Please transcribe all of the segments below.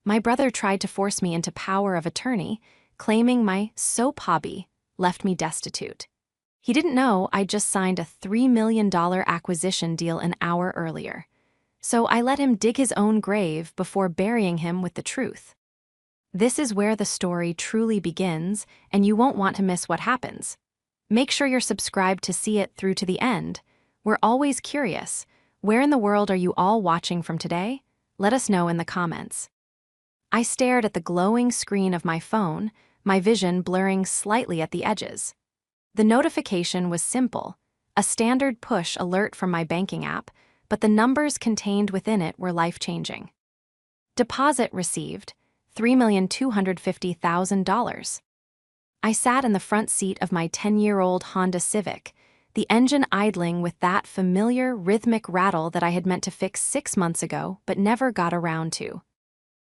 My brother tried to force me into power of attorney, claiming my soap hobby left me destitute. He didn't know I'd just signed a $3 million acquisition deal an hour earlier. So I let him dig his own grave before burying him with the truth. This is where the story truly begins, and you won't want to miss what happens. Make sure you're subscribed to see it through to the end. We're always curious. Where in the world are you all watching from today? Let us know in the comments. I stared at the glowing screen of my phone, my vision blurring slightly at the edges. The notification was simple, a standard push alert from my banking app, but the numbers contained within it were life-changing. Deposit received, $3,250,000. I sat in the front seat of my 10-year-old Honda Civic, the engine idling with that familiar rhythmic rattle that I had meant to fix 6 months ago but never got around to.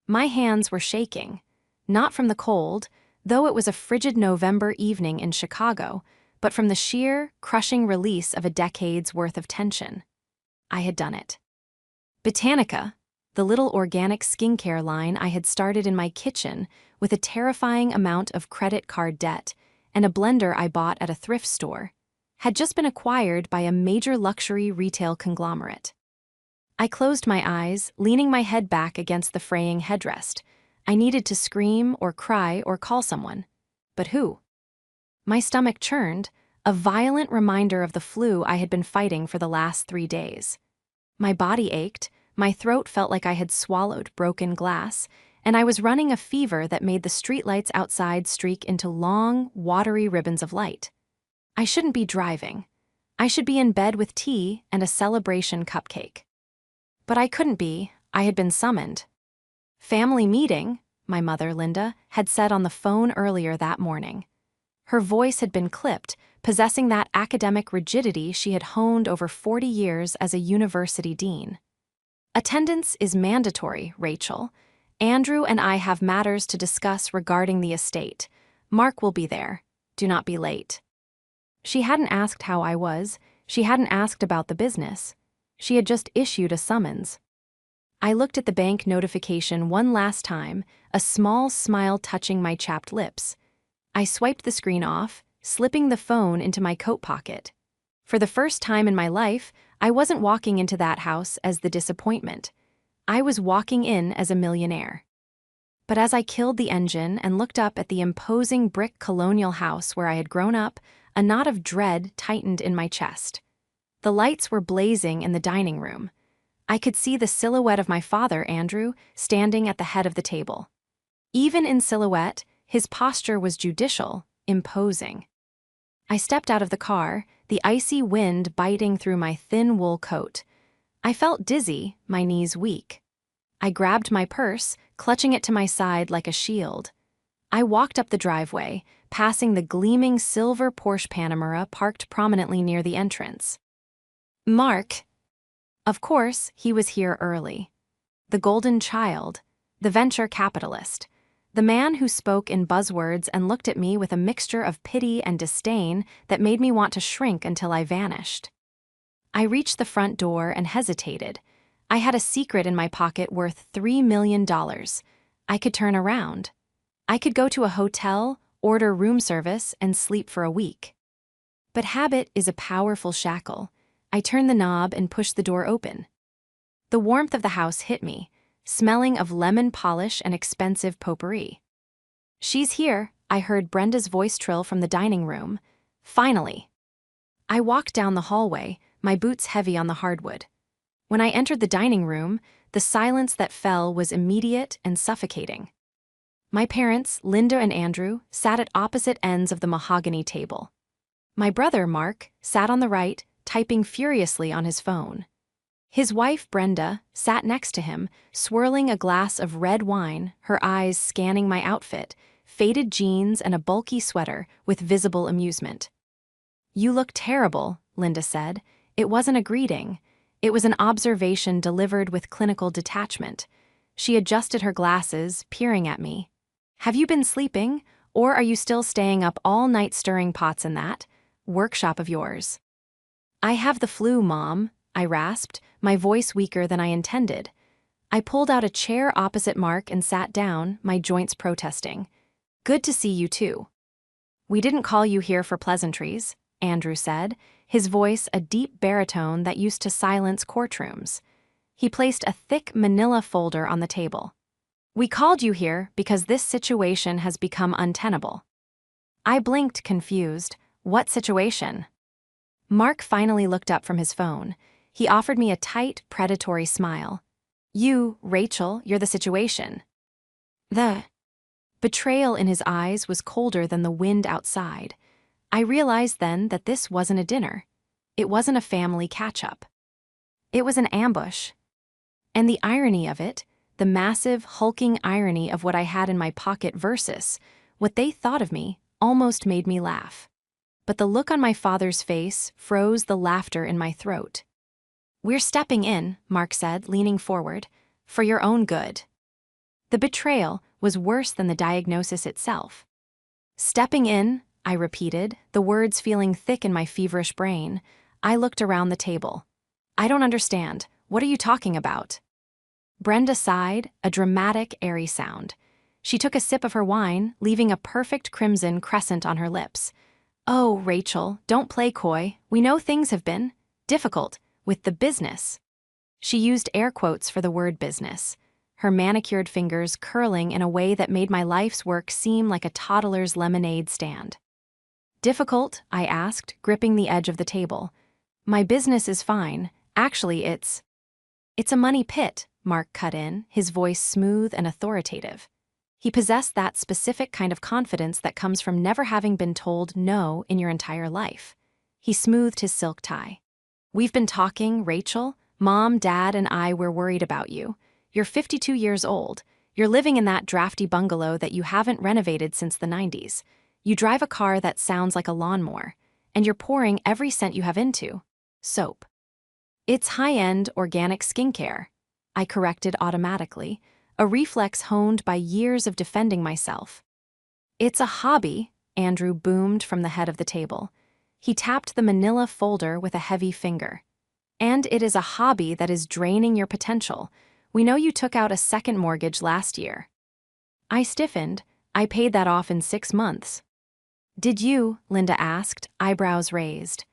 My hands were shaking, not from the cold, though it was a frigid November evening in Chicago, but from the sheer, crushing release of a decade's worth of tension. I had done it. Botanica, the little organic skincare line I had started in my kitchen with a terrifying amount of credit card debt and a blender I bought at a thrift store, had just been acquired by a major luxury retail conglomerate. I closed my eyes, leaning my head back against the fraying headrest. I needed to scream or cry or call someone. But who? My stomach churned, a violent reminder of the flu I had been fighting for the last 3 days. My body ached, my throat felt like I had swallowed broken glass, and I was running a fever that made the streetlights outside streak into long, watery ribbons of light. I shouldn't be driving. I should be in bed with tea and a celebration cupcake. But I couldn't be. I had been summoned. Family meeting, my mother, Linda, had said on the phone earlier that morning. Her voice had been clipped, possessing that academic rigidity she had honed over 40 years as a university dean. Attendance is mandatory, Rachel. Andrew and I have matters to discuss regarding the estate. Mark will be there. Do not be late. She hadn't asked how I was. She hadn't asked about the business. She had just issued a summons. I looked at the bank notification one last time, a small smile touching my chapped lips. I swiped the screen off, slipping the phone into my coat pocket. For the first time in my life, I wasn't walking into that house as the disappointment. I was walking in as a millionaire. But as I killed the engine and looked up at the imposing brick colonial house where I had grown up, a knot of dread tightened in my chest. The lights were blazing in the dining room. I could see the silhouette of my father, Andrew, standing at the head of the table. Even in silhouette, his posture was judicial, imposing. I stepped out of the car, the icy wind biting through my thin wool coat. I felt dizzy, my knees weak. I grabbed my purse, clutching it to my side like a shield. I walked up the driveway, passing the gleaming silver Porsche Panamera parked prominently near the entrance. Mark. Of course, he was here early. The golden child, the venture capitalist, the man who spoke in buzzwords and looked at me with a mixture of pity and disdain that made me want to shrink until I vanished. I reached the front door and hesitated. I had a secret in my pocket worth $3 million. I could turn around. I could go to a hotel, order room service, and sleep for a week. But habit is a powerful shackle. I turned the knob and pushed the door open. The warmth of the house hit me, smelling of lemon polish and expensive potpourri. "She's here," I heard Brenda's voice trill from the dining room. Finally. I walked down the hallway, my boots heavy on the hardwood. When I entered the dining room, the silence that fell was immediate and suffocating. My parents, Linda and Andrew, sat at opposite ends of the mahogany table. My brother, Mark, sat on the right, typing furiously on his phone. His wife, Brenda, sat next to him, swirling a glass of red wine, her eyes scanning my outfit, faded jeans and a bulky sweater, with visible amusement. "You look terrible," Linda said. It wasn't a greeting. It was an observation delivered with clinical detachment. She adjusted her glasses, peering at me. "Have you been sleeping, or are you still staying up all night stirring pots in that workshop of yours?" "I have the flu, Mom," I rasped, my voice weaker than I intended. I pulled out a chair opposite Mark and sat down, my joints protesting. Good to see you too. We didn't call you here for pleasantries, Andrew said, his voice a deep baritone that used to silence courtrooms. He placed a thick manila folder on the table. We called you here because this situation has become untenable. I blinked, confused. What situation? Mark finally looked up from his phone. He offered me a tight, predatory smile. You, Rachel, you're the situation. The betrayal in his eyes was colder than the wind outside. I realized then that this wasn't a dinner. It wasn't a family catch-up. It was an ambush. And the irony of it, the massive, hulking irony of what I had in my pocket versus what they thought of me, almost made me laugh. But the look on my father's face froze the laughter in my throat. We're stepping in, Mark said, leaning forward, for your own good. The betrayal was worse than the diagnosis itself. Stepping in, I repeated, the words feeling thick in my feverish brain. I looked around the table. I don't understand. What are you talking about? Brenda sighed, a dramatic, airy sound. She took a sip of her wine, leaving a perfect crimson crescent on her lips. Oh, Rachel, don't play coy. We know things have been difficult with the business. She used air quotes for the word business, her manicured fingers curling in a way that made my life's work seem like a toddler's lemonade stand. Difficult? I asked, gripping the edge of the table. My business is fine. Actually, it's a money pit, Mark cut in, his voice smooth and authoritative. He possessed that specific kind of confidence that comes from never having been told no in your entire life. He smoothed his silk tie. We've been talking, Rachel. Mom, Dad, and I were worried about you. You're 52 years old. You're living in that drafty bungalow that you haven't renovated since the 90s. You drive a car that sounds like a lawnmower, and you're pouring every cent you have into soap. It's high-end organic skincare, I corrected automatically, a reflex honed by years of defending myself. It's a hobby, Andrew boomed from the head of the table. He tapped the manila folder with a heavy finger. And it is a hobby that is draining your potential. We know you took out a second mortgage last year. I stiffened. I paid that off in 6 months. Did you? Linda asked, eyebrows raised.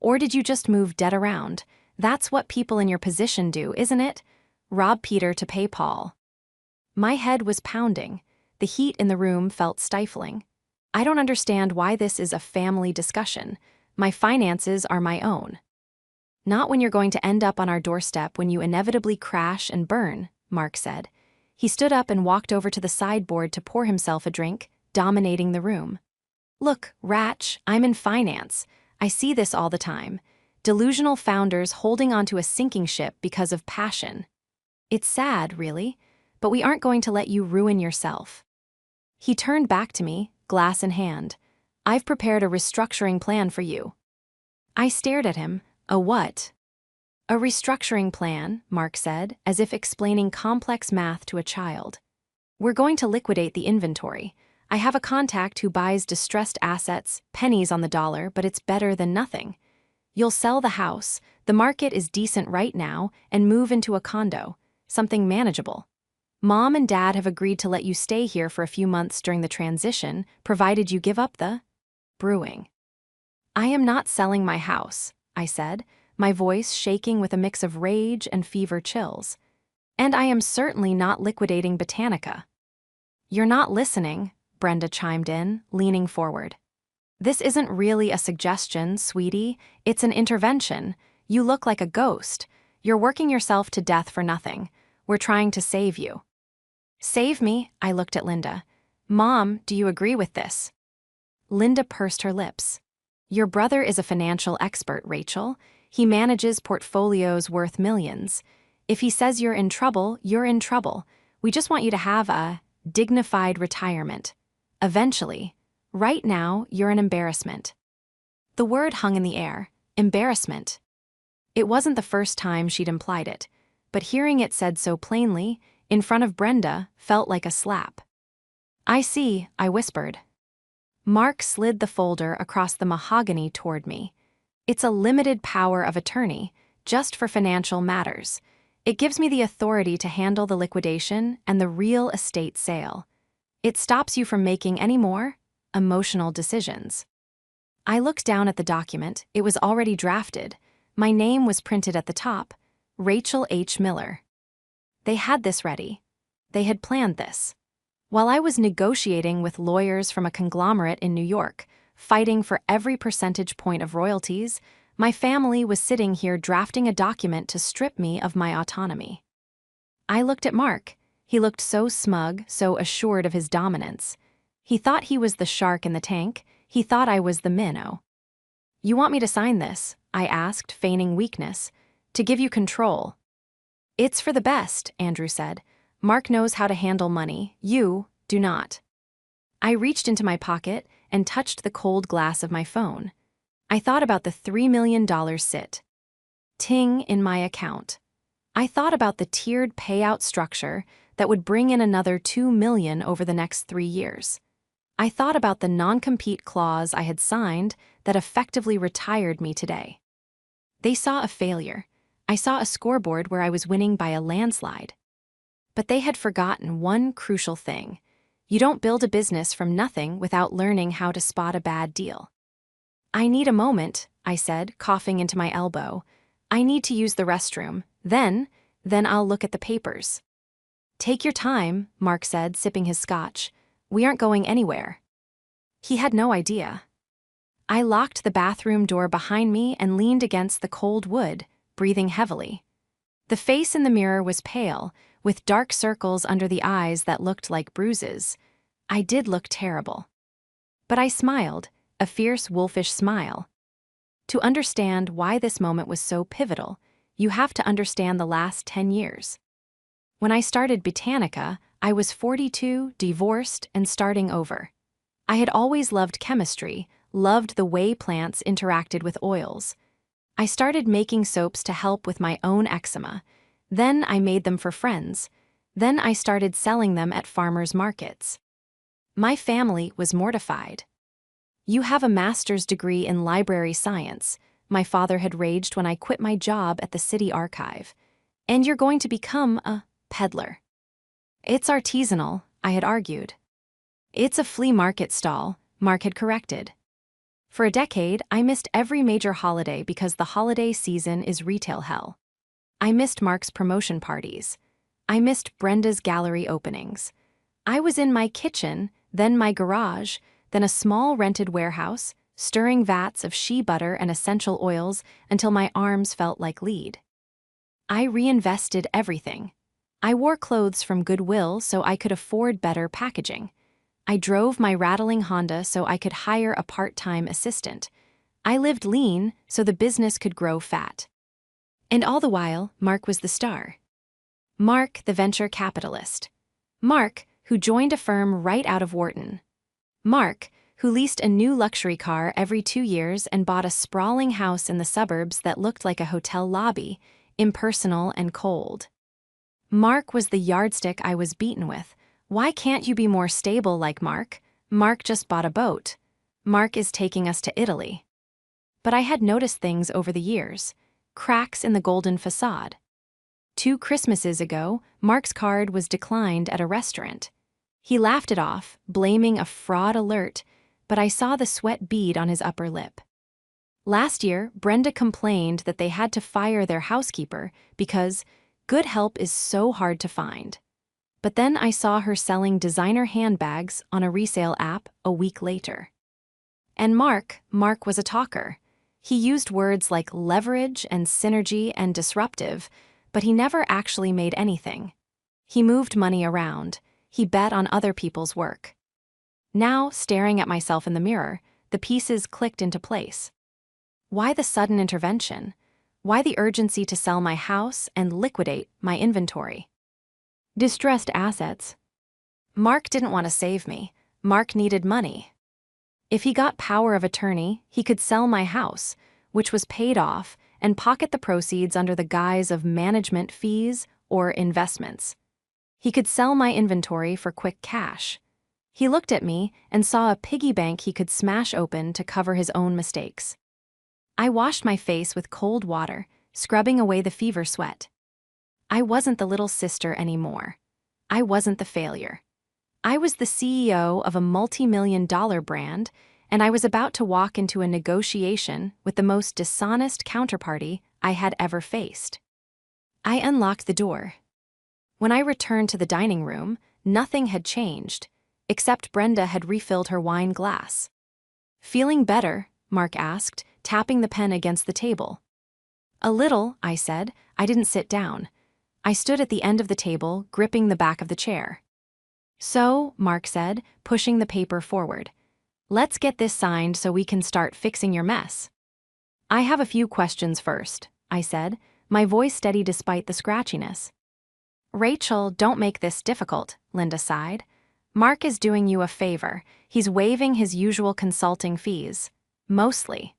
Or did you just move debt around? That's what people in your position do, isn't it? Rob Peter to pay Paul. My head was pounding. The heat in the room felt stifling. I don't understand why this is a family discussion. My finances are my own. Not when you're going to end up on our doorstep when you inevitably crash and burn, Mark said. He stood up and walked over to the sideboard to pour himself a drink, dominating the room. Look, Ratch, I'm in finance. I see this all the time. Delusional founders holding onto a sinking ship because of passion. It's sad, really, but we aren't going to let you ruin yourself. He turned back to me, glass in hand. I've prepared a restructuring plan for you. I stared at him. A what? A restructuring plan, Mark said, as if explaining complex math to a child. We're going to liquidate the inventory. I have a contact who buys distressed assets, pennies on the dollar, but it's better than nothing. You'll sell the house, the market is decent right now, and move into a condo, something manageable. Mom and Dad have agreed to let you stay here for a few months during the transition, provided you give up the brewing. I am not selling my house, I said, my voice shaking with a mix of rage and fever chills. And I am certainly not liquidating Botanica. You're not listening, Brenda chimed in, leaning forward. This isn't really a suggestion, sweetie. It's an intervention. You look like a ghost. You're working yourself to death for nothing. We're trying to save you. Save me? I looked at Linda. Mom, do you agree with this? Linda pursed her lips. Your brother is a financial expert, Rachel. He manages portfolios worth millions. If he says you're in trouble, you're in trouble. We just want you to have a dignified retirement. Eventually. Right now, you're an embarrassment. The word hung in the air. Embarrassment. It wasn't the first time she'd implied it, but hearing it said so plainly, in front of Brenda, felt like a slap. I see, I whispered. Mark slid the folder across the mahogany toward me. It's a limited power of attorney, just for financial matters. It gives me the authority to handle the liquidation and the real estate sale. It stops you from making any more emotional decisions. I looked down at the document. It was already drafted. My name was printed at the top, Rachel H. Miller. They had this ready. They had planned this. While I was negotiating with lawyers from a conglomerate in New York, fighting for every percentage point of royalties, my family was sitting here drafting a document to strip me of my autonomy. I looked at Mark. He looked so smug, so assured of his dominance. He thought he was the shark in the tank. He thought I was the minnow. "You want me to sign this?" I asked, feigning weakness. "To give you control." "It's for the best," Andrew said. "Mark knows how to handle money. You do not." I reached into my pocket and touched the cold glass of my phone. I thought about the $3 million sit. Ting in my account. I thought about the tiered payout structure that would bring in another $2 million over the next 3 years. I thought about the non-compete clause I had signed that effectively retired me today. They saw a failure. I saw a scoreboard where I was winning by a landslide. But they had forgotten one crucial thing. You don't build a business from nothing without learning how to spot a bad deal. "I need a moment," I said, coughing into my elbow. "I need to use the restroom. Then I'll look at the papers." "Take your time," Mark said, sipping his scotch. "We aren't going anywhere." He had no idea. I locked the bathroom door behind me and leaned against the cold wood, breathing heavily. The face in the mirror was pale, with dark circles under the eyes that looked like bruises. I did look terrible. But I smiled, a fierce, wolfish smile. To understand why this moment was so pivotal, you have to understand the last 10 years. When I started Botanica, I was 42, divorced, and starting over. I had always loved chemistry, loved the way plants interacted with oils. I started making soaps to help with my own eczema. Then I made them for friends. Then I started selling them at farmers' markets. My family was mortified. "You have a master's degree in library science," my father had raged when I quit my job at the city archive. "And you're going to become a peddler." "It's artisanal," I had argued. "It's a flea market stall," Mark had corrected. For a decade, I missed every major holiday because the holiday season is retail hell. I missed Mark's promotion parties. I missed Brenda's gallery openings. I was in my kitchen, then my garage, then a small rented warehouse, stirring vats of shea butter and essential oils until my arms felt like lead. I reinvested everything. I wore clothes from Goodwill so I could afford better packaging. I drove my rattling Honda so I could hire a part-time assistant. I lived lean so the business could grow fat. And all the while, Mark was the star. Mark, the venture capitalist. Mark, who joined a firm right out of Wharton. Mark, who leased a new luxury car every 2 years and bought a sprawling house in the suburbs that looked like a hotel lobby, impersonal and cold. Mark was the yardstick I was beaten with. Why can't you be more stable like Mark? Mark just bought a boat. Mark is taking us to Italy. But I had noticed things over the years. Cracks in the golden facade. 2 Christmases ago, Mark's card was declined at a restaurant. He laughed it off, blaming a fraud alert, but I saw the sweat bead on his upper lip. Last year, Brenda complained that they had to fire their housekeeper because good help is so hard to find. But then I saw her selling designer handbags on a resale app a week later. And Mark was a talker. He used words like leverage and synergy and disruptive, but he never actually made anything. He moved money around. He bet on other people's work. Now, staring at myself in the mirror, the pieces clicked into place. Why the sudden intervention? Why the urgency to sell my house and liquidate my inventory? Distressed assets. Mark didn't want to save me. Mark needed money. If he got power of attorney, he could sell my house, which was paid off, and pocket the proceeds under the guise of management fees or investments. He could sell my inventory for quick cash. He looked at me and saw a piggy bank he could smash open to cover his own mistakes. I washed my face with cold water, scrubbing away the fever sweat. I wasn't the little sister anymore. I wasn't the failure. I was the CEO of a multi-million-dollar brand, and I was about to walk into a negotiation with the most dishonest counterparty I had ever faced. I unlocked the door. When I returned to the dining room, nothing had changed, except Brenda had refilled her wine glass. "Feeling better?" Mark asked, tapping the pen against the table. "A little," I said. I didn't sit down. I stood at the end of the table, gripping the back of the chair. "So," Mark said, pushing the paper forward, "let's get this signed so we can start fixing your mess." "I have a few questions first," I said, my voice steady despite the scratchiness. "Rachel, don't make this difficult," Linda sighed. "Mark is doing you a favor. He's waiving his usual consulting fees. Mostly."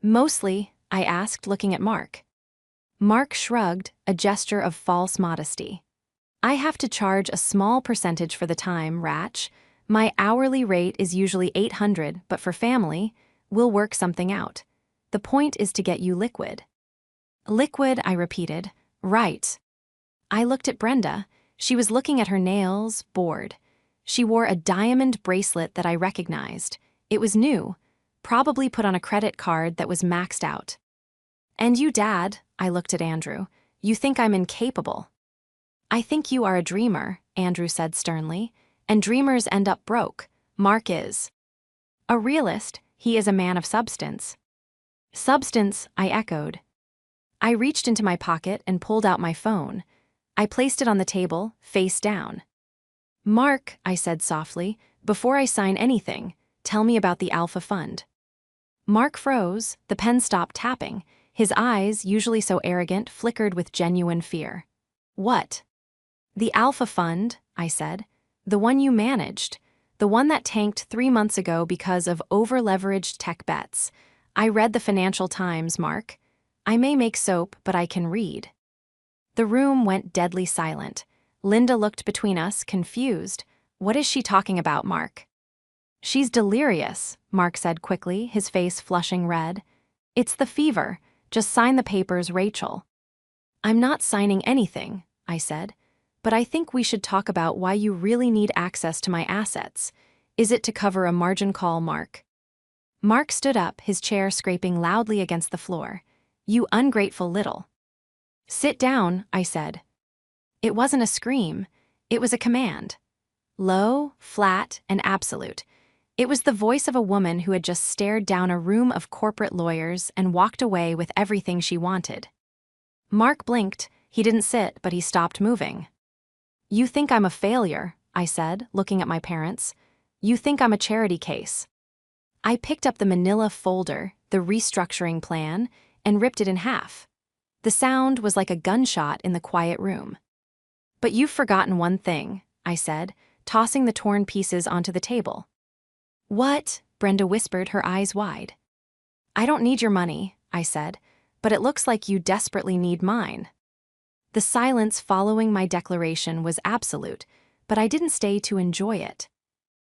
"Mostly?" I asked, looking at Mark. Mark shrugged, a gesture of false modesty. "I have to charge a small percentage for the time, Ratch. My hourly rate is usually $800, but for family, we'll work something out. The point is to get you liquid." "Liquid," I repeated. "Right." I looked at Brenda. She was looking at her nails, bored. She wore a diamond bracelet that I recognized. It was new, probably put on a credit card that was maxed out. "And you, Dad," I looked at Andrew. "You think I'm incapable." "I think you are a dreamer," Andrew said sternly, "and dreamers end up broke. Mark is." "A realist, he is a man of substance." "Substance," I echoed. I reached into my pocket and pulled out my phone. I placed it on the table, face down. "Mark," I said softly, "before I sign anything, tell me about the Alpha Fund." Mark froze, the pen stopped tapping. His eyes, usually so arrogant, flickered with genuine fear. "What?" "The Alpha Fund," I said. "The one you managed. The one that tanked 3 months ago because of over-leveraged tech bets. I read the Financial Times, Mark. I may make soap, but I can read." The room went deadly silent. Linda looked between us, confused. "What is she talking about, Mark?" "She's delirious," Mark said quickly, his face flushing red. "It's the fever. Just sign the papers, Rachel." "I'm not signing anything," I said. "But I think we should talk about why you really need access to my assets. Is it to cover a margin call, Mark?" Mark stood up, his chair scraping loudly against the floor. "You ungrateful little." "Sit down," I said. It wasn't a scream. It was a command. Low, flat, and absolute. It was the voice of a woman who had just stared down a room of corporate lawyers and walked away with everything she wanted. Mark blinked. He didn't sit, but he stopped moving. "You think I'm a failure," I said, looking at my parents. "You think I'm a charity case." I picked up the manila folder, the restructuring plan, and ripped it in half. The sound was like a gunshot in the quiet room. "But you've forgotten one thing," I said, tossing the torn pieces onto the table. "What?" Brenda whispered, her eyes wide. "I don't need your money," I said, "but it looks like you desperately need mine." The silence following my declaration was absolute, but I didn't stay to enjoy it.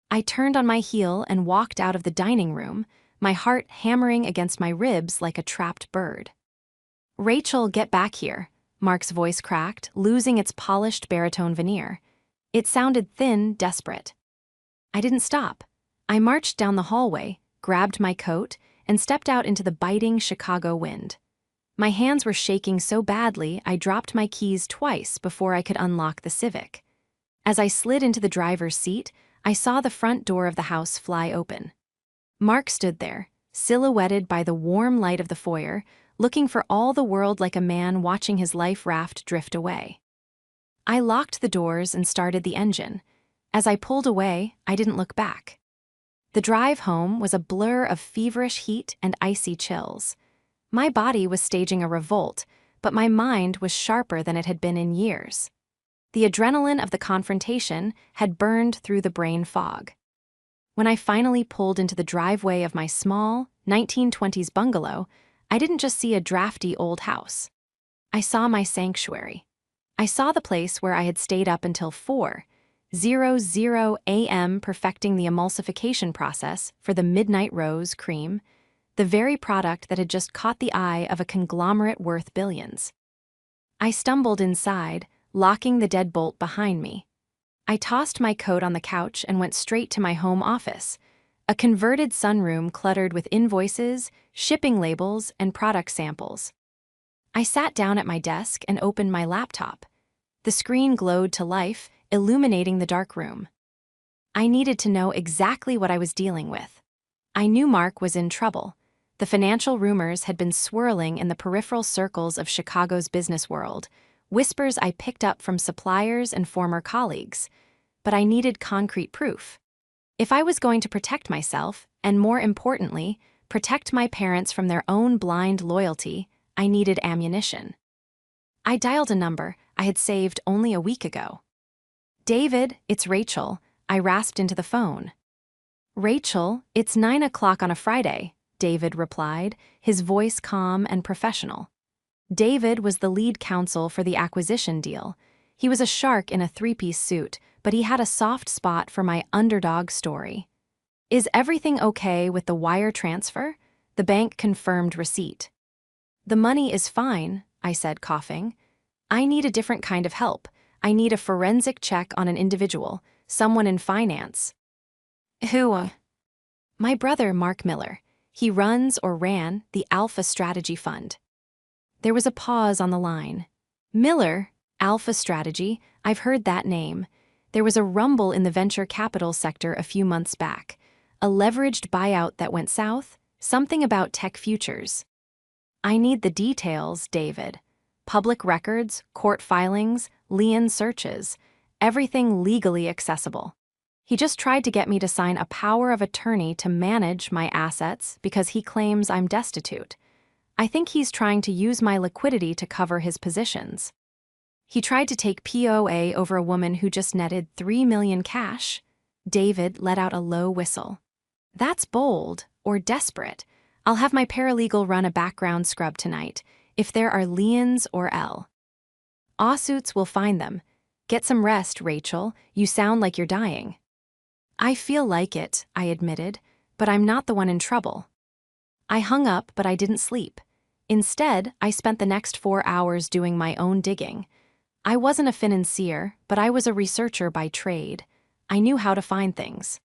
I turned on my heel and walked out of the dining room, my heart hammering against my ribs like a trapped bird. "Rachel, get back here," Mark's voice cracked, losing its polished baritone veneer. It sounded thin, desperate. I didn't stop. I marched down the hallway, grabbed my coat, and stepped out into the biting Chicago wind. My hands were shaking so badly I dropped my keys twice before I could unlock the Civic. As I slid into the driver's seat, I saw the front door of the house fly open. Mark stood there, silhouetted by the warm light of the foyer, looking for all the world like a man watching his life raft drift away. I locked the doors and started the engine. As I pulled away, I didn't look back. The drive home was a blur of feverish heat and icy chills. My body was staging a revolt, but my mind was sharper than it had been in years. The adrenaline of the confrontation had burned through the brain fog. When I finally pulled into the driveway of my small, 1920s bungalow, I didn't just see a drafty old house. I saw my sanctuary. I saw the place where I had stayed up until 4:00 a.m. perfecting the emulsification process for the Midnight Rose cream, the very product that had just caught the eye of a conglomerate worth billions. I stumbled inside, locking the deadbolt behind me. I tossed my coat on the couch and went straight to my home office, a converted sunroom cluttered with invoices, shipping labels, and product samples. I sat down at my desk and opened my laptop. The screen glowed to life, illuminating the dark room. I needed to know exactly what I was dealing with. I knew Mark was in trouble. The financial rumors had been swirling in the peripheral circles of Chicago's business world, whispers I picked up from suppliers and former colleagues. But I needed concrete proof. If I was going to protect myself, and more importantly, protect my parents from their own blind loyalty, I needed ammunition. I dialed a number I had saved only a week ago. "David, it's Rachel," I rasped into the phone. "Rachel, it's 9 o'clock on a Friday," David replied, his voice calm and professional. David was the lead counsel for the acquisition deal. He was a shark in a three-piece suit, but he had a soft spot for my underdog story. "Is everything okay with the wire transfer?" The bank confirmed receipt. "The money is fine," I said, coughing. "I need a different kind of help. I need a forensic check on an individual, someone in finance." "Who?" "My brother, Mark Miller. He runs or ran the Alpha Strategy Fund." There was a pause on the line. "Miller, Alpha Strategy, I've heard that name. There was a rumble in the venture capital sector a few months back. A leveraged buyout that went south, something about tech futures." "I need the details, David. Public records, court filings, lien searches, everything legally accessible." He just tried to get me to sign a power of attorney to manage my assets because he claims I'm destitute. I think he's trying to use my liquidity to cover his positions. He tried to take POA over a woman who just netted $3 million cash. David let out a low whistle. "That's bold, or desperate. I'll have my paralegal run a background scrub tonight, if there are liens or lawsuits, we'll find them. Get some rest, Rachel. You sound like you're dying." "I feel like it," I admitted, "but I'm not the one in trouble." I hung up, but I didn't sleep. Instead, I spent the next 4 hours doing my own digging. I wasn't a financier, but I was a researcher by trade. I knew how to find things.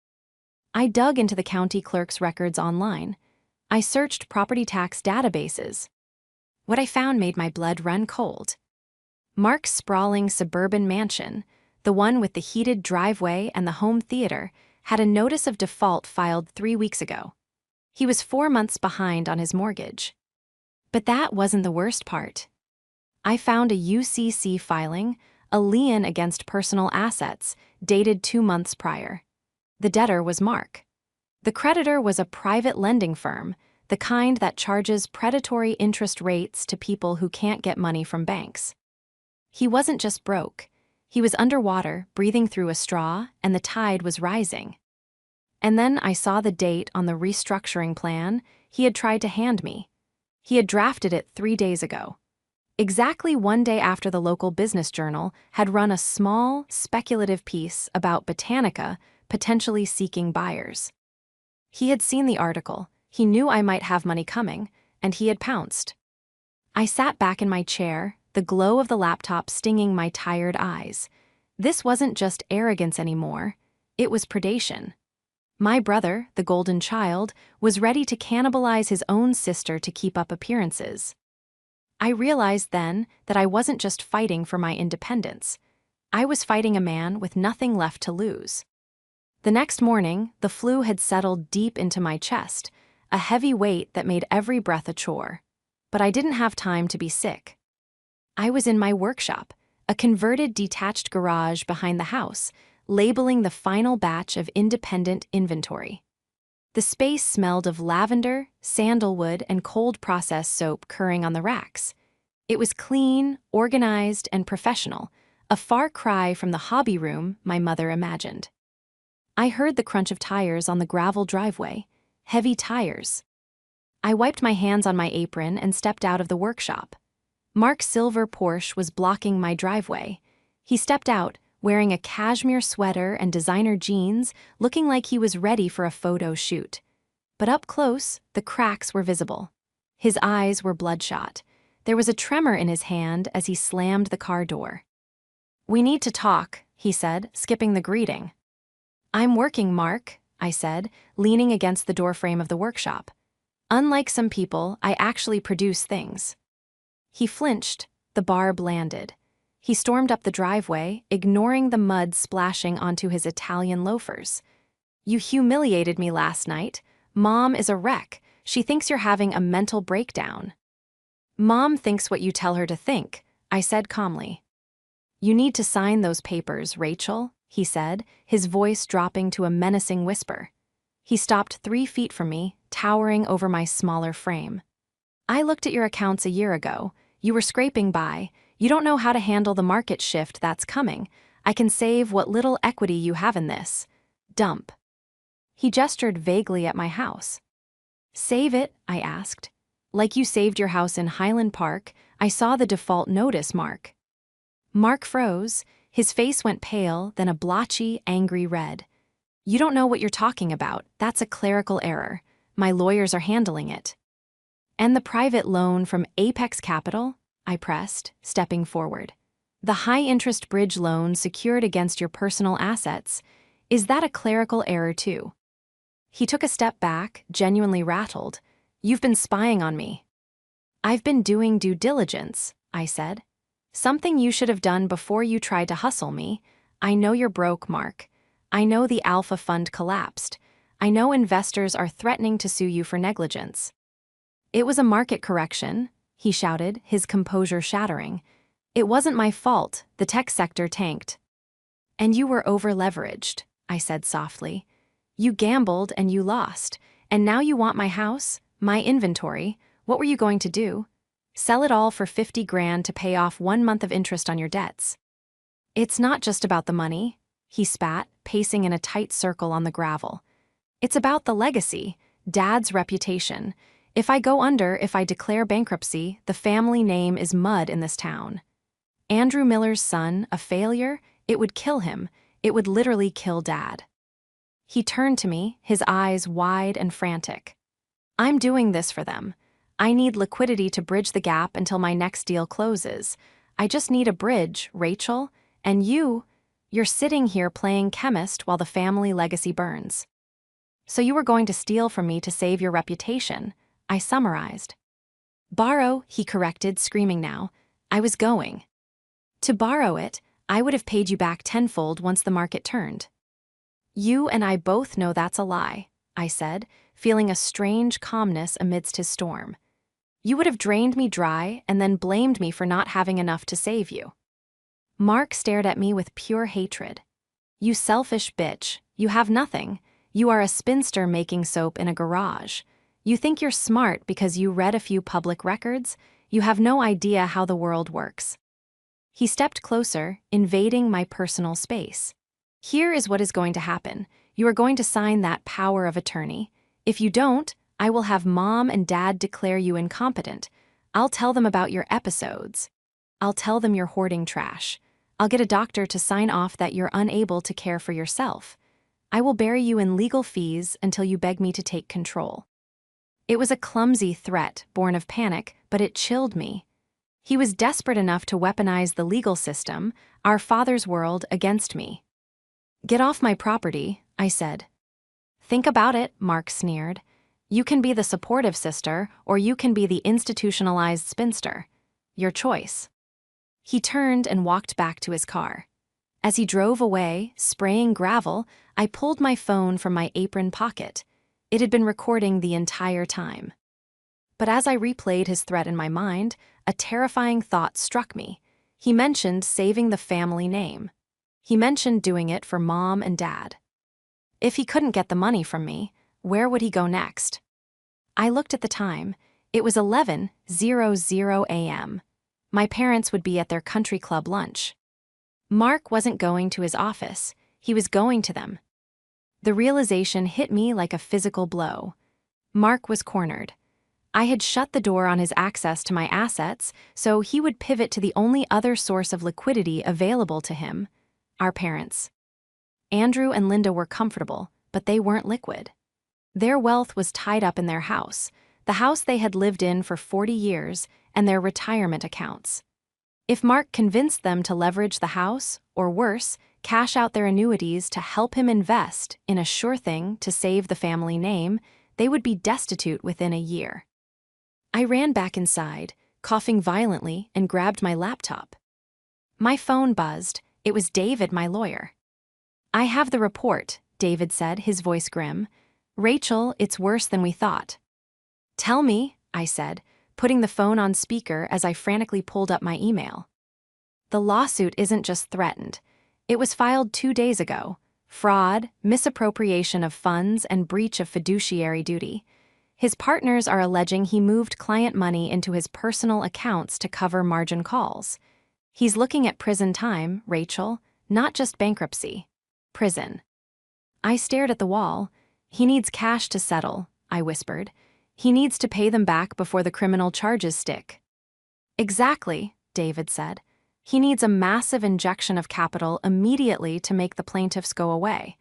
I dug into the county clerk's records online. I searched property tax databases. What I found made my blood run cold. Mark's sprawling suburban mansion, the one with the heated driveway and the home theater, had a notice of default filed 3 weeks ago. He was 4 months behind on his mortgage. But that wasn't the worst part. I found a UCC filing, a lien against personal assets, dated 2 months prior. The debtor was Mark. The creditor was a private lending firm, the kind that charges predatory interest rates to people who can't get money from banks. He wasn't just broke. He was underwater, breathing through a straw, and the tide was rising. And then I saw the date on the restructuring plan he had tried to hand me. He had drafted it 3 days ago. Exactly 1 day after the local business journal had run a small, speculative piece about Botanica potentially seeking buyers. He had seen the article, he knew I might have money coming, and he had pounced. I sat back in my chair, the glow of the laptop stinging my tired eyes. This wasn't just arrogance anymore, it was predation. My brother, the golden child, was ready to cannibalize his own sister to keep up appearances. I realized then that I wasn't just fighting for my independence. I was fighting a man with nothing left to lose. The next morning, the flu had settled deep into my chest, a heavy weight that made every breath a chore. But I didn't have time to be sick. I was in my workshop, a converted detached garage behind the house, labeling the final batch of independent inventory. The space smelled of lavender, sandalwood, and cold-processed soap curring on the racks. It was clean, organized, and professional, a far cry from the hobby room my mother imagined. I heard the crunch of tires on the gravel driveway, heavy tires. I wiped my hands on my apron and stepped out of the workshop. Mark's silver Porsche was blocking my driveway. He stepped out, wearing a cashmere sweater and designer jeans, looking like he was ready for a photo shoot. But up close, the cracks were visible. His eyes were bloodshot. There was a tremor in his hand as he slammed the car door. "We need to talk," he said, skipping the greeting. "I'm working, Mark," I said, leaning against the doorframe of the workshop. "Unlike some people, I actually produce things." He flinched, the barb landed. He stormed up the driveway, ignoring the mud splashing onto his Italian loafers. "You humiliated me last night. Mom is a wreck. She thinks you're having a mental breakdown." "Mom thinks what you tell her to think," I said calmly. "You need to sign those papers, Rachel," he said, his voice dropping to a menacing whisper. He stopped 3 feet from me, towering over my smaller frame. "I looked at your accounts a year ago. You were scraping by. You don't know how to handle the market shift that's coming. I can save what little equity you have in this. Dump." He gestured vaguely at my house. "Save it?" I asked. "Like you saved your house in Highland Park? I saw the default notice, Mark." Mark froze. His face went pale, then a blotchy, angry red. "You don't know what you're talking about. That's a clerical error. My lawyers are handling it." "And the private loan from Apex Capital?" I pressed, stepping forward. "The high-interest bridge loan secured against your personal assets. Is that a clerical error too?" He took a step back, genuinely rattled. "You've been spying on me." "I've been doing due diligence," I said. "Something you should have done before you tried to hustle me. I know you're broke, Mark. I know the Alpha Fund collapsed. I know investors are threatening to sue you for negligence." "It was a market correction," he shouted, his composure shattering. "It wasn't my fault. The tech sector tanked." "And you were over-leveraged," I said softly. "You gambled and you lost. And now you want my house, my inventory. What were you going to do? Sell it all for 50 grand to pay off 1 month of interest on your debts?" "It's not just about the money," he spat, pacing in a tight circle on the gravel. "It's about the legacy, Dad's reputation. If I go under, if I declare bankruptcy, the family name is mud in this town. Andrew Miller's son, a failure, it would kill him. It would literally kill Dad." He turned to me, his eyes wide and frantic. "I'm doing this for them. I need liquidity to bridge the gap until my next deal closes. I just need a bridge, Rachel. And you're sitting here playing chemist while the family legacy burns." "So you were going to steal from me to save your reputation," I summarized. "Borrow," he corrected, screaming now. "I was going to borrow it. I would have paid you back tenfold once the market turned." "You and I both know that's a lie," I said, feeling a strange calmness amidst his storm. "You would have drained me dry and then blamed me for not having enough to save you." Mark stared at me with pure hatred. "You selfish bitch. You have nothing. You are a spinster making soap in a garage. You think you're smart because you read a few public records? You have no idea how the world works." He stepped closer, invading my personal space. "Here is what is going to happen. You are going to sign that power of attorney. If you don't, I will have Mom and Dad declare you incompetent. I'll tell them about your episodes. I'll tell them you're hoarding trash. I'll get a doctor to sign off that you're unable to care for yourself. I will bury you in legal fees until you beg me to take control." It was a clumsy threat, born of panic, but it chilled me. He was desperate enough to weaponize the legal system, our father's world, against me. "Get off my property," I said. "Think about it," Mark sneered. "You can be the supportive sister, or you can be the institutionalized spinster. Your choice." He turned and walked back to his car. As he drove away, spraying gravel, I pulled my phone from my apron pocket. It had been recording the entire time. But as I replayed his threat in my mind, a terrifying thought struck me. He mentioned saving the family name. He mentioned doing it for Mom and Dad. If he couldn't get the money from me, where would he go next? I looked at the time. It was 11:00 a.m. My parents would be at their country club lunch. Mark wasn't going to his office. He was going to them. The realization hit me like a physical blow. Mark was cornered. I had shut the door on his access to my assets, so he would pivot to the only other source of liquidity available to him: our parents. Andrew and Linda were comfortable, but they weren't liquid. Their wealth was tied up in their house, the house they had lived in for 40 years, and their retirement accounts. If Mark convinced them to leverage the house, or worse, cash out their annuities to help him invest in a sure thing to save the family name, they would be destitute within a year. I ran back inside, coughing violently, and grabbed my laptop. My phone buzzed. It was David, my lawyer. "I have the report," David said, his voice grim. "Rachel, it's worse than we thought." "Tell me," I said, putting the phone on speaker as I frantically pulled up my email. "The lawsuit isn't just threatened. It was filed 2 days ago. Fraud, misappropriation of funds, and breach of fiduciary duty. His partners are alleging he moved client money into his personal accounts to cover margin calls. He's looking at prison time, Rachel, not just bankruptcy. Prison." I stared at the wall. "He needs cash to settle," I whispered. "He needs to pay them back before the criminal charges stick." "Exactly," David said. "He needs a massive injection of capital immediately to make the plaintiffs go away.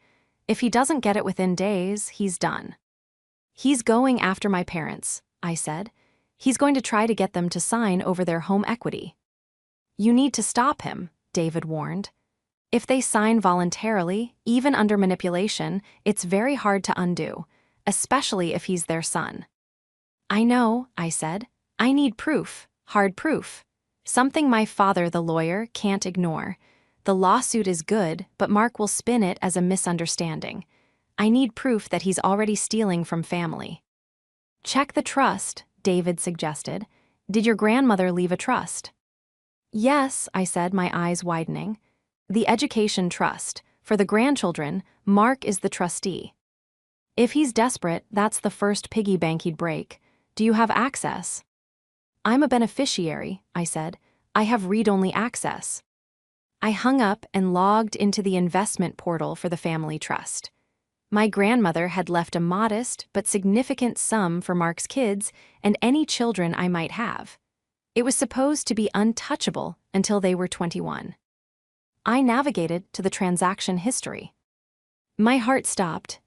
If he doesn't get it within days, he's done." "He's going after my parents," I said. "He's going to try to get them to sign over their home equity." "You need to stop him," David warned. "If they sign voluntarily, even under manipulation, it's very hard to undo, especially if he's their son." "I know," I said. "I need proof, hard proof. Something my father, the lawyer, can't ignore. The lawsuit is good, but Mark will spin it as a misunderstanding. I need proof that he's already stealing from family." "Check the trust," David suggested. "Did your grandmother leave a trust?" "Yes," I said, my eyes widening. "The education trust. For the grandchildren, Mark is the trustee. If he's desperate, that's the first piggy bank he'd break. Do you have access?" "I'm a beneficiary," I said. "I have read-only access." I hung up and logged into the investment portal for the family trust. My grandmother had left a modest but significant sum for Mark's kids and any children I might have. It was supposed to be untouchable until they were 21. I navigated to the transaction history. My heart stopped.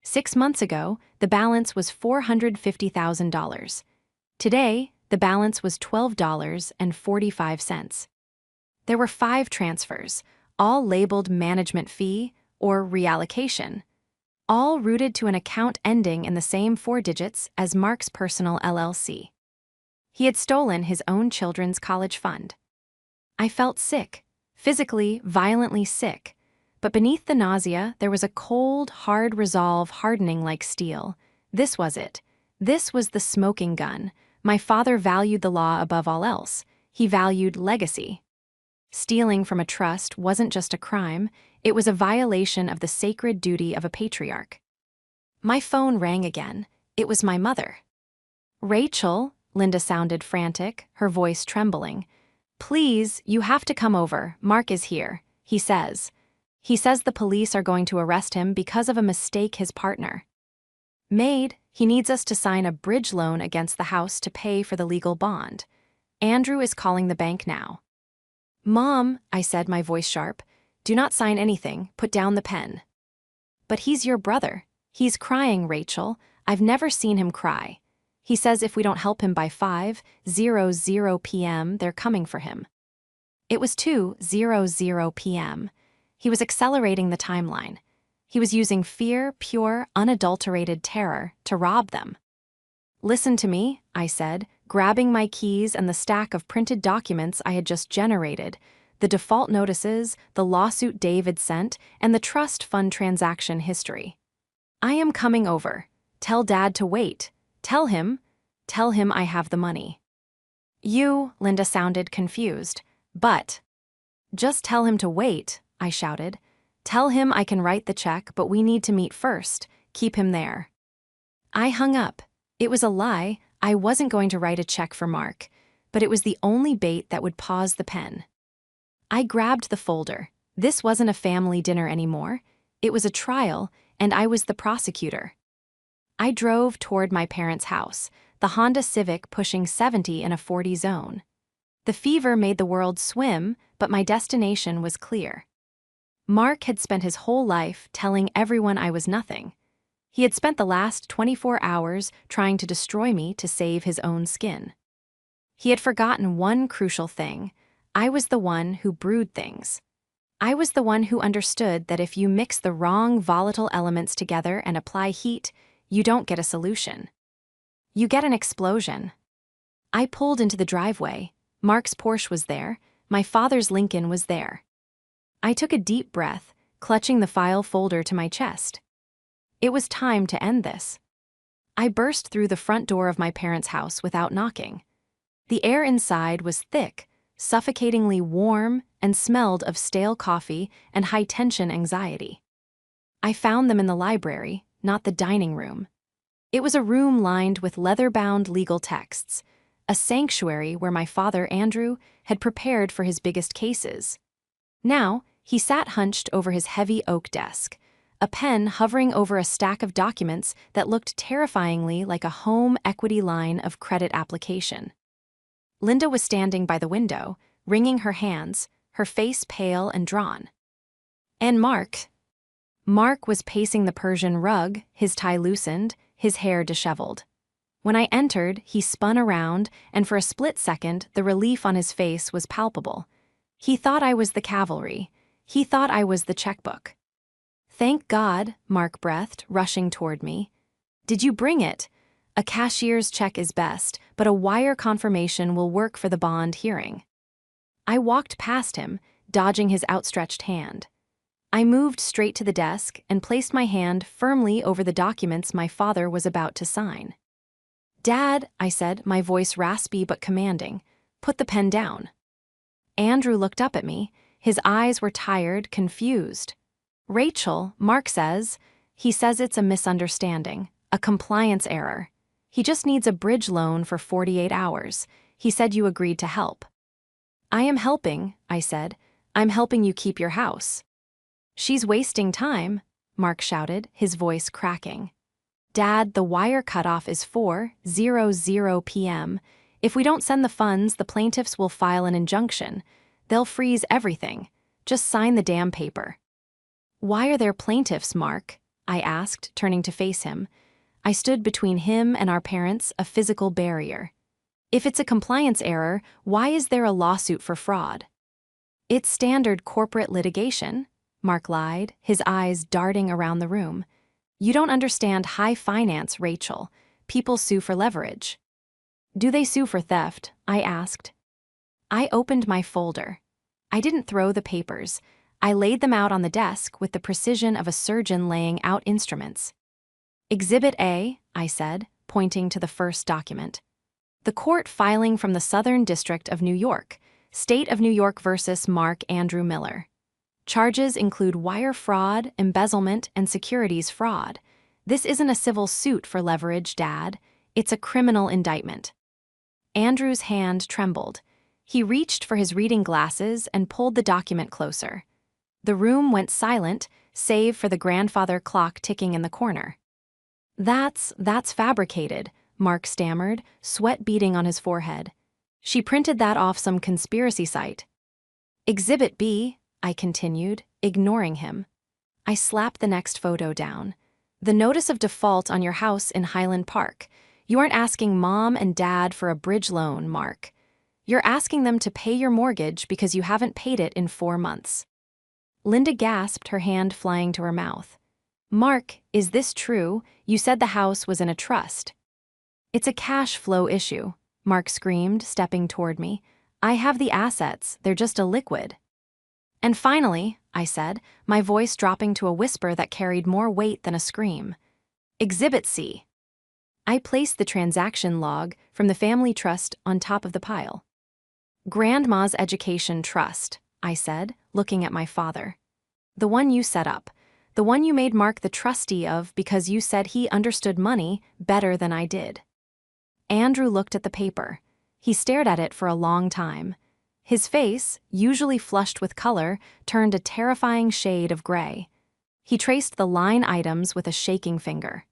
6 months ago, the balance was $450,000. Today, the balance was $12.45. There were 5 transfers, all labeled management fee or reallocation, all routed to an account ending in the same 4 digits as Mark's personal LLC. He had stolen his own children's college fund. I felt sick, physically, violently sick, but beneath the nausea there was a cold, hard resolve hardening like steel. This was it. This was the smoking gun. My father valued the law above all else. He valued legacy. Stealing from a trust wasn't just a crime, it was a violation of the sacred duty of a patriarch. My phone rang again. It was my mother. "Rachel," Linda sounded frantic, her voice trembling. "Please, you have to come over. Mark is here. He says the police are going to arrest him because of a mistake his partner made. He needs us to sign a bridge loan against the house to pay for the legal bond. Andrew is calling the bank now." "Mom," I said, my voice sharp, "do not sign anything. Put down the pen." "But he's your brother. He's crying, Rachel. I've never seen him cry. He says if we don't help him by 5:00 p.m., they're coming for him." It was 2:00 p.m. He was accelerating the timeline. He was using fear, pure, unadulterated terror, to rob them. "Listen to me," I said, grabbing my keys and the stack of printed documents I had just generated, the default notices, the lawsuit David sent, and the trust fund transaction history. "I am coming over. Tell Dad to wait. Tell him I have the money." "You," Linda sounded confused. "But." "Just tell him to wait," I shouted. "Tell him I can write the check, but we need to meet first. Keep him there." I hung up. It was a lie. I wasn't going to write a check for Mark, but it was the only bait that would pause the pen. I grabbed the folder. This wasn't a family dinner anymore. It was a trial, and I was the prosecutor. I drove toward my parents' house, the Honda Civic pushing 70 in a 40 zone. The fever made the world swim, but my destination was clear. Mark had spent his whole life telling everyone I was nothing. He had spent the last 24 hours trying to destroy me to save his own skin. He had forgotten one crucial thing. I was the one who brewed things. I was the one who understood that if you mix the wrong volatile elements together and apply heat, you don't get a solution. You get an explosion. I pulled into the driveway. Mark's Porsche was there. My father's Lincoln was there. I took a deep breath, clutching the file folder to my chest. It was time to end this. I burst through the front door of my parents' house without knocking. The air inside was thick, suffocatingly warm, and smelled of stale coffee and high-tension anxiety. I found them in the library, not the dining room. It was a room lined with leather-bound legal texts, a sanctuary where my father, Andrew, had prepared for his biggest cases. Now, he sat hunched over his heavy oak desk, a pen hovering over a stack of documents that looked terrifyingly like a home equity line of credit application. Linda was standing by the window, wringing her hands, her face pale and drawn. And Mark was pacing the Persian rug, his tie loosened, his hair disheveled. When I entered, he spun around, and for a split second, the relief on his face was palpable. He thought I was the cavalry. He thought I was the checkbook. "Thank God," Mark breathed, rushing toward me. "Did you bring it? A cashier's check is best, but a wire confirmation will work for the bond hearing." I walked past him, dodging his outstretched hand. I moved straight to the desk and placed my hand firmly over the documents my father was about to sign. "Dad," I said, my voice raspy but commanding, "put the pen down." Andrew looked up at me. His eyes were tired, confused. "Rachel, Mark says it's a misunderstanding, a compliance error. He just needs a bridge loan for 48 hours. He said you agreed to help." "I am helping," I said. "I'm helping you keep your house." "She's wasting time," Mark shouted, his voice cracking. "Dad, the wire cutoff is 4:00 p.m. If we don't send the funds, the plaintiffs will file an injunction. They'll freeze everything. Just sign the damn paper." "Why are there plaintiffs, Mark?" I asked, turning to face him. I stood between him and our parents, a physical barrier. "If it's a compliance error, why is there a lawsuit for fraud?" "It's standard corporate litigation," Mark lied, his eyes darting around the room. "You don't understand high finance, Rachel. People sue for leverage." "Do they sue for theft?" I asked. I opened my folder. I didn't throw the papers. I laid them out on the desk with the precision of a surgeon laying out instruments. "Exhibit A," I said, pointing to the first document. "The court filing from the Southern District of New York, State of New York versus Mark Andrew Miller. Charges include wire fraud, embezzlement, and securities fraud. This isn't a civil suit for leverage, Dad. It's a criminal indictment." Andrew's hand trembled. He reached for his reading glasses and pulled the document closer. The room went silent, save for the grandfather clock ticking in the corner. That's fabricated," Mark stammered, sweat beading on his forehead. "She printed that off some conspiracy site." "Exhibit B," I continued, ignoring him. I slapped the next photo down. "The notice of default on your house in Highland Park. You aren't asking Mom and Dad for a bridge loan, Mark. You're asking them to pay your mortgage because you haven't paid it in 4 months." Linda gasped, her hand flying to her mouth. "Mark, is this true? You said the house was in a trust." "It's a cash flow issue," Mark screamed, stepping toward me. "I have the assets, they're just a liquid." "And finally," I said, my voice dropping to a whisper that carried more weight than a scream, "Exhibit C." I placed the transaction log from the family trust on top of the pile. "Grandma's Education Trust," I said, looking at my father. "The one you set up. The one you made Mark the trustee of because you said he understood money better than I did." Andrew looked at the paper. He stared at it for a long time. His face, usually flushed with color, turned a terrifying shade of gray. He traced the line items with a shaking finger.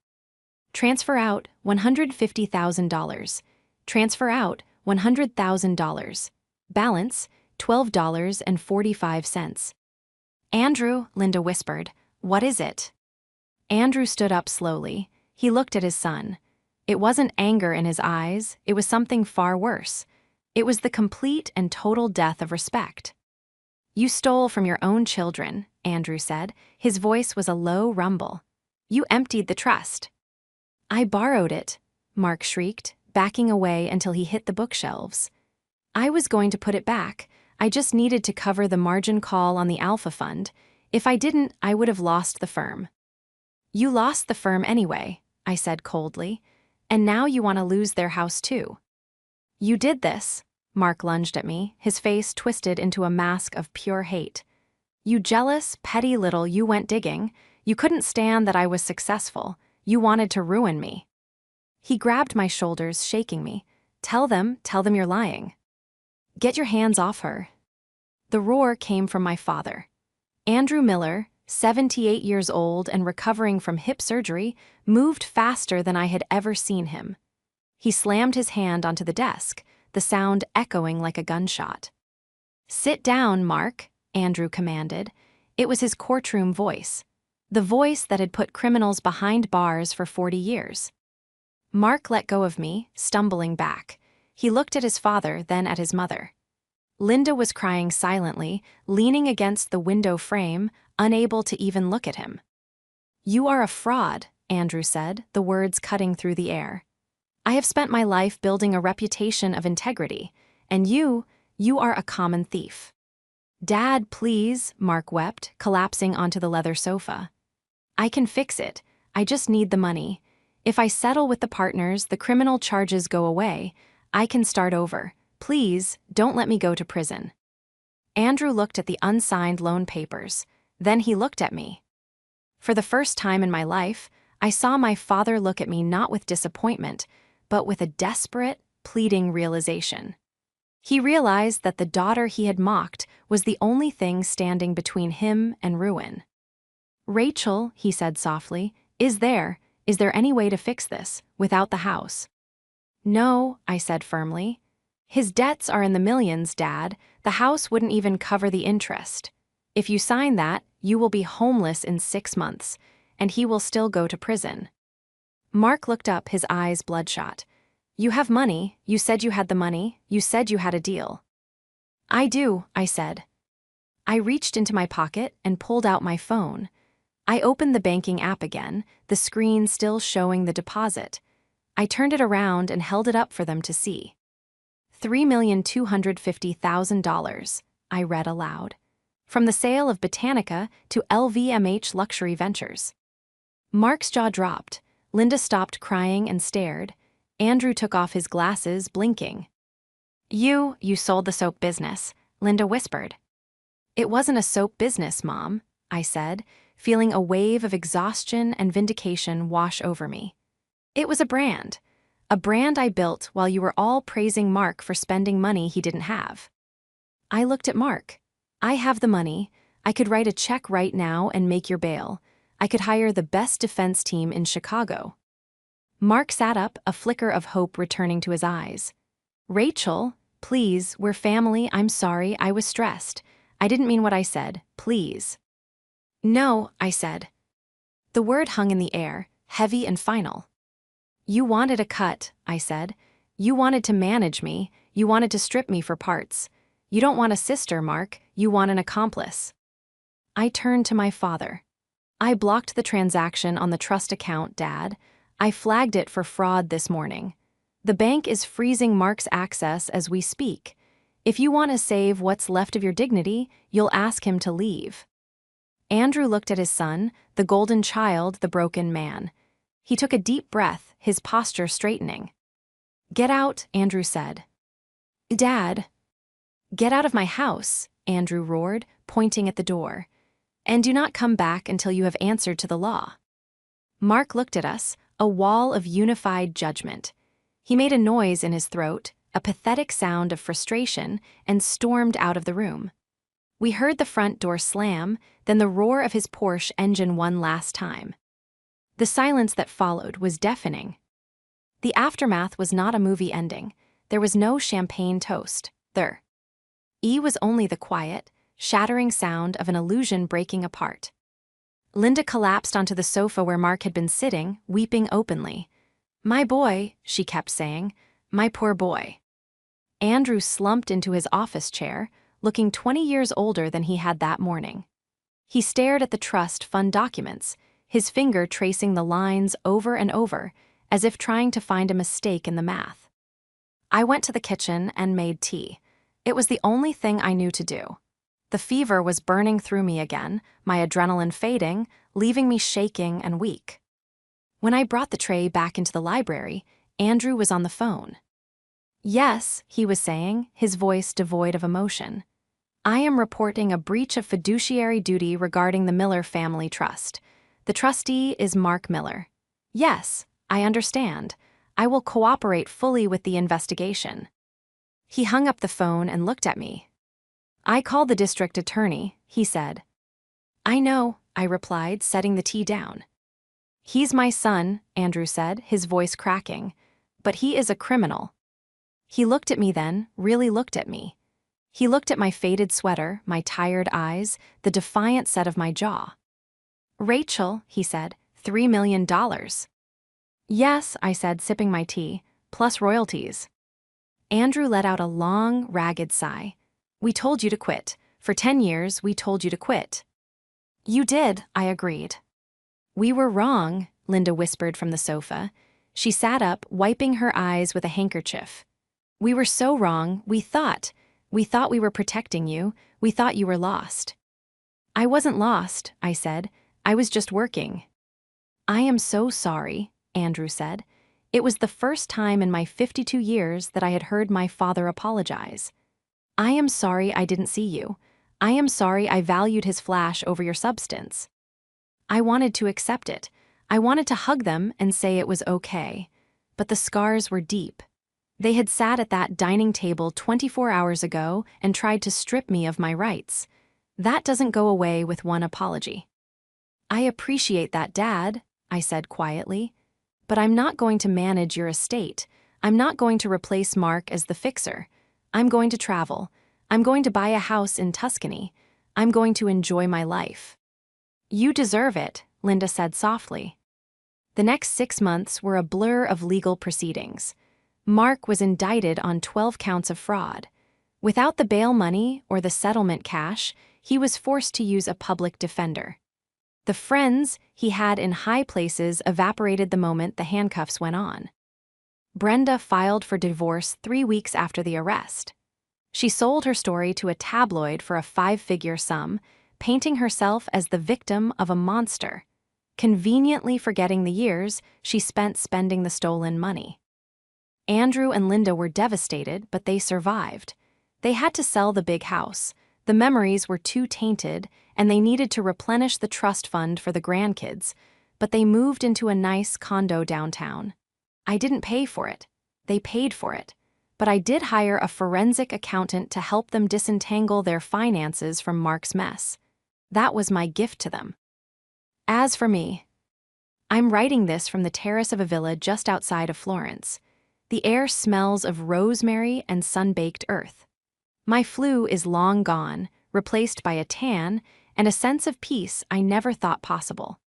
"Transfer out $150,000. Transfer out $100,000. Balance $12.45. "Andrew," Linda whispered, "what is it?" Andrew stood up slowly. He looked at his son. It wasn't anger in his eyes, it was something far worse. It was the complete and total death of respect. "You stole from your own children," Andrew said. His voice was a low rumble. "You emptied the trust." "I borrowed it," Mark shrieked, backing away until he hit the bookshelves. "I was going to put it back. I just needed to cover the margin call on the Alpha Fund. If I didn't, I would have lost the firm." "You lost the firm anyway," I said coldly. "And now you want to lose their house too." "You did this." Mark lunged at me, his face twisted into a mask of pure hate. "You jealous, petty little, you went digging. You couldn't stand that I was successful. You wanted to ruin me." He grabbed my shoulders, shaking me. Tell them you're lying." "Get your hands off her." The roar came from my father. Andrew Miller, 78 years old and recovering from hip surgery, moved faster than I had ever seen him. He slammed his hand onto the desk, the sound echoing like a gunshot. "Sit down, Mark," Andrew commanded. It was his courtroom voice, the voice that had put criminals behind bars for 40 years. Mark let go of me, stumbling back. He looked at his father, then at his mother. Linda was crying silently, leaning against the window frame, unable to even look at him. "You are a fraud," Andrew said, the words cutting through the air. "I have spent my life building a reputation of integrity, and you are a common thief." "Dad, please," Mark wept, collapsing onto the leather sofa. "I can fix it. I just need the money. If I settle with the partners, the criminal charges go away. I can start over. Please, don't let me go to prison." Andrew looked at the unsigned loan papers. Then he looked at me. For the first time in my life, I saw my father look at me not with disappointment, but with a desperate, pleading realization. He realized that the daughter he had mocked was the only thing standing between him and ruin. "Rachel," he said softly, is there any way to fix this, without the house?" "No," I said firmly. "His debts are in the millions, Dad. The house wouldn't even cover the interest. If you sign that, you will be homeless in 6 months, and he will still go to prison." Mark looked up, his eyes bloodshot. "You have money. You said you had the money. You said you had a deal." "I do," I said. I reached into my pocket and pulled out my phone. I opened the banking app again, the screen still showing the deposit. I turned it around and held it up for them to see. $3,250,000, I read aloud. From the sale of Botanica to LVMH Luxury Ventures. Mark's jaw dropped. Linda stopped crying and stared. Andrew took off his glasses, blinking. You sold the soap business," Linda whispered. "It wasn't a soap business, Mom," I said, feeling a wave of exhaustion and vindication wash over me. "It was a brand I built while you were all praising Mark for spending money he didn't have." I looked at Mark. "I have the money. I could write a check right now and make your bail. I could hire the best defense team in Chicago." Mark sat up, a flicker of hope returning to his eyes. "Rachel, please, we're family. I'm sorry, I was stressed. I didn't mean what I said. Please." "No," I said. The word hung in the air, heavy and final. "You wanted a cut," I said. "You wanted to manage me. You wanted to strip me for parts. You don't want a sister, Mark. You want an accomplice." I turned to my father. "I blocked the transaction on the trust account, Dad. I flagged it for fraud this morning. The bank is freezing Mark's access as we speak. If you want to save what's left of your dignity, you'll ask him to leave." Andrew looked at his son, the golden child, the broken man. He took a deep breath, his posture straightening. "Get out," Andrew said. "Dad." "Get out of my house," Andrew roared, pointing at the door. "And do not come back until you have answered to the law." Mark looked at us, a wall of unified judgment. He made a noise in his throat, a pathetic sound of frustration, and stormed out of the room. We heard the front door slam, then the roar of his Porsche engine one last time. The silence that followed was deafening. The aftermath was not a movie ending. There was no champagne toast. There was only the quiet, shattering sound of an illusion breaking apart. Linda collapsed onto the sofa where Mark had been sitting, weeping openly. "My boy," she kept saying, "my poor boy." Andrew slumped into his office chair, looking 20 years older than he had that morning. He stared at the trust fund documents, his finger tracing the lines over and over, as if trying to find a mistake in the math. I went to the kitchen and made tea. It was the only thing I knew to do. The fever was burning through me again, my adrenaline fading, leaving me shaking and weak. When I brought the tray back into the library, Andrew was on the phone. "Yes," he was saying, his voice devoid of emotion. "I am reporting a breach of fiduciary duty regarding the Miller Family Trust. The trustee is Mark Miller. Yes, I understand. I will cooperate fully with the investigation." He hung up the phone and looked at me. "I called the district attorney," he said. "I know," I replied, setting the tea down. "He's my son," Andrew said, his voice cracking. "But he is a criminal." He looked at me then, really looked at me. He looked at my faded sweater, my tired eyes, the defiant set of my jaw. "Rachel," he said, $3 million. "Yes," I said, sipping my tea, "plus royalties." Andrew let out a long, ragged sigh. "We told you to quit. For 10 years, we told you to quit." "You did," I agreed. "We were wrong," Linda whispered from the sofa. She sat up, wiping her eyes with a handkerchief. "We were so wrong, we thought we were protecting you, we thought you were lost." "I wasn't lost," I said. "I was just working." "I am so sorry," Andrew said. It was the first time in my 52 years that I had heard my father apologize. "I am sorry I didn't see you. I am sorry I valued his flash over your substance." I wanted to accept it. I wanted to hug them and say it was okay. But the scars were deep. They had sat at that dining table 24 hours ago and tried to strip me of my rights. That doesn't go away with one apology. "I appreciate that, Dad," I said quietly. "But I'm not going to manage your estate. I'm not going to replace Mark as the fixer. I'm going to travel. I'm going to buy a house in Tuscany. I'm going to enjoy my life." "You deserve it," Linda said softly. The next 6 months were a blur of legal proceedings. Mark was indicted on 12 counts of fraud. Without the bail money or the settlement cash, he was forced to use a public defender. The friends he had in high places evaporated the moment the handcuffs went on. Brenda filed for divorce 3 weeks after the arrest. She sold her story to a tabloid for a 5-figure sum, painting herself as the victim of a monster, conveniently forgetting the years she spent spending the stolen money. Andrew and Linda were devastated, but they survived. They had to sell the big house. The memories were too tainted, and they needed to replenish the trust fund for the grandkids, but they moved into a nice condo downtown. I didn't pay for it. They paid for it. But I did hire a forensic accountant to help them disentangle their finances from Mark's mess. That was my gift to them. As for me, I'm writing this from the terrace of a villa just outside of Florence. The air smells of rosemary and sun-baked earth. My flu is long gone, replaced by a tan and a sense of peace I never thought possible.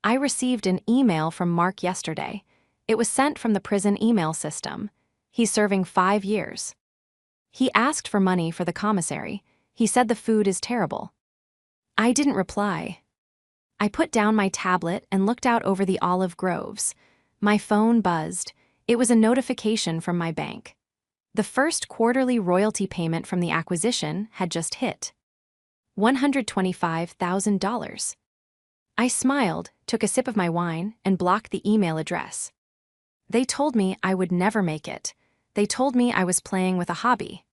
I received an email from Mark yesterday. It was sent from the prison email system. He's serving 5 years. He asked for money for the commissary. He said the food is terrible. I didn't reply. I put down my tablet and looked out over the olive groves. My phone buzzed. It was a notification from my bank. The first quarterly royalty payment from the acquisition had just hit. $125,000. I smiled, took a sip of my wine, and blocked the email address. They told me I would never make it. They told me I was playing with a hobby.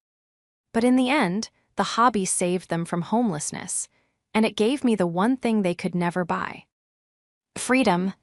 But in the end, the hobby saved them from homelessness, and it gave me the one thing they could never buy: freedom.